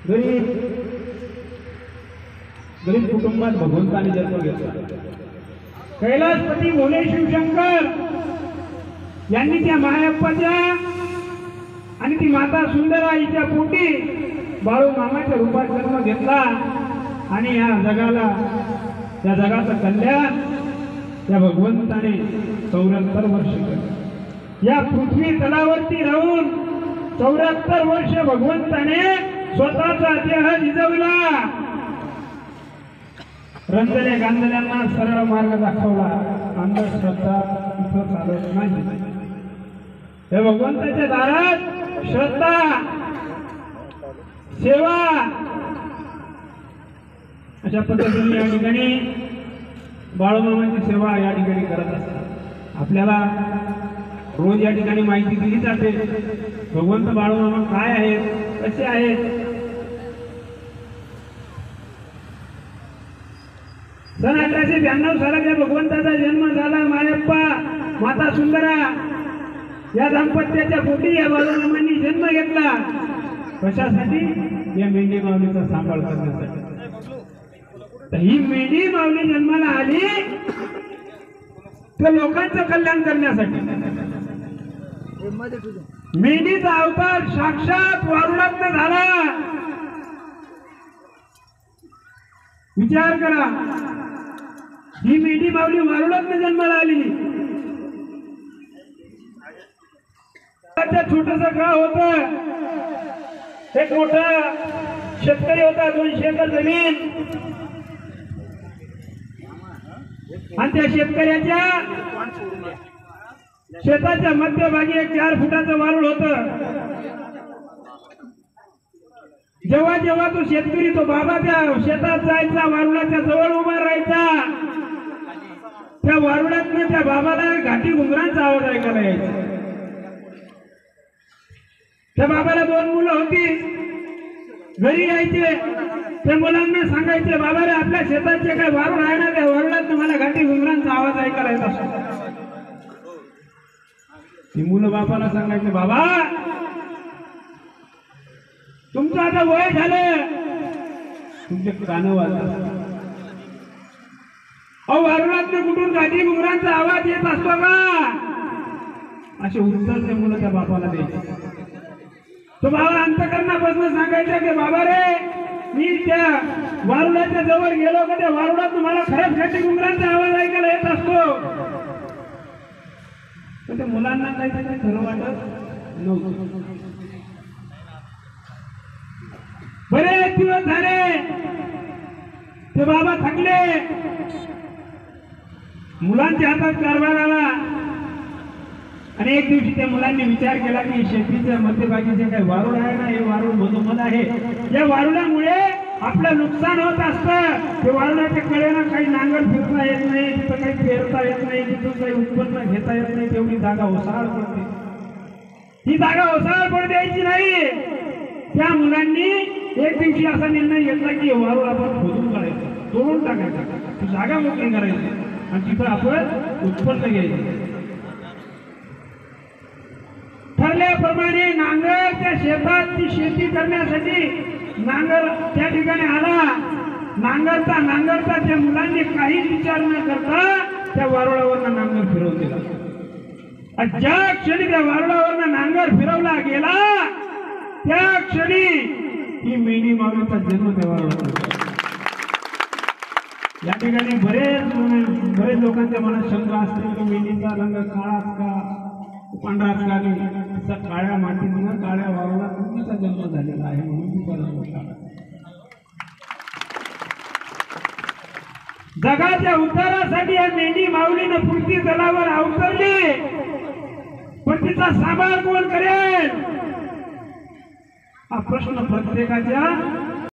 गरीब गरीब कुटुंबात भगवंताने जन्म घेतला। कैलासपती भोले शिवशंकर यांनी त्या मायाप्पाच्या आणि ती माता सुंदरा हिच्या पोटी बाळू मामाच्या रूपात जन्म घेतला आणि या जगाला या जगाचं कल्याण या भगवंताने 74 वर्ष केलं। या पृथ्वी तलावरती राहून 74 वर्ष भगवंताने स्वतःचा देह झिजवला, रंजने गांधल्यांना सरळ मार्ग दाखवला, अंधश्रद्धा इथं चालत नाही। हे भगवंताच्या दारात श्रद्धा, सेवा अशा पद्धतीने या ठिकाणी बाळूमामाची सेवा या ठिकाणी करत असतात। आपल्याला रोज या ठिकाणी माहिती दिली जाते भगवंत बाळूमामा काय आहेत, कसे आहेत। सन 1892 सालाच्या भगवंताचा जन्म झाला। मायप्पा माता सुंदरा या दाम्पत्याच्या पोटी या बाळूमामांनी जन्म घेतला। कशासाठी? या मेंढी माऊलीचा सांभाळ करण्यासाठी। तर ही मेंढी माऊली जन्माला आली तर लोकांचं कल्याण करण्यासाठी। मेंढीचा अवतार साक्षात वारुळात झाला। विचार करा, ही मेंढी माऊली वारुळात जन्माला आली। छोटस गाव होत, एक मोठा शेतकरी होता, 200 एकर जमीन, आणि त्या शेतकऱ्याच्या शेताच्या मध्यभागी एक 4 फुटाचं वारुळ होत। जेव्हा जेव्हा तो शेतकरी तो बाबा त्या शेतात जायचा, वारुळाच्या जवळ उभा राहायचा, त्या वारुळातनं त्या बाबाला घाटी घुंगरांचा आवाज ऐकायला यायचा। त्या बाबाला 2 मुलं होती, घरी यायचे, त्या मुलांना सांगायचे, बाबा रे आपल्या शेताचे काय वारुळ आहे ना, त्या वारुळात मला घाटी घुंगरांचा आवाज ऐकायला येत असतो। ती मुलं बापाला सांगायचे, बाबा तुमचं आता वय झालं, तुमचे कान वाजतात, अहो वारुळात कुठून घाटी घुंगरांचा आवाज येत असतो का? असे उत्तर ते मुलं त्या बापाला द्यायचे। तो बाबा अंतकरणापासून सांगायचं की बाबा रे मी त्या वारुळाच्या जवळ गेलो का त्या वारुळात तुम्हाला खरंच घाटी घुंगरांचा आवाज ऐकायला येत असतो। पण त्या मुलांना काही त्याचं खरं वाटत नव्हतं। बरेच दिवस झाले, ते बाबा थकले, मुलांच्या हातात कारभार आला, आणि एक दिवशी त्या मुलांनी विचार केला की शेतीच्या मध्यभागी जे काही वारुळ आहे ना, हे वारुळ मधोमध आहे, या वारुळामुळे आपलं नुकसान होत असतं। ते वारुळाच्या कडेनं काही नांगर फिरता येत नाही, तिथं काही पेरता येत नाही, तिथून काही उत्पन्न घेता येत नाही, तेवढी जागा ओसाळ पडते, ही जागा ओसाळ पडू द्यायची नाही। त्या मुलांनी एक दिवशी असा निर्णय घेतला की वारुळ आपण खोदून काढायचं, तोडून टाकायचं, ती जागा मोकळी करायची आणि तिथं आपण उत्पन्न घ्यायचं। ठरल्याप्रमाणे नांगर त्या शेताची शेती करण्यासाठी नांगर त्या ठिकाणी आला। नांगरता त्या मुलांनी काहीच विचार न करता त्या वारुळावर नांगर फिरवून दिला। ज्या क्षणी त्या वारुळावर नांगर फिरवला गेला त्या क्षणी ही मेंढी माऊलीचा जन्म त्या वारुळात झाला। या ठिकाणी बरेच लोकांच्या मनात शंका असते की मेंढीचा रंग काळाच का पांढराच का नाही, तसा काळ्या मातीतून काळ्या वारुळात मुलीचा जन्म झालेला आहे म्हणून तिचा रंग काळा। जगाच्या उद्धारासाठी या मेंढी माऊलीनं पृथ्वी तलावर अवतरली, पण तिचा सांभाळ कोण करेल हा प्रश्न प्रत्येकाच्या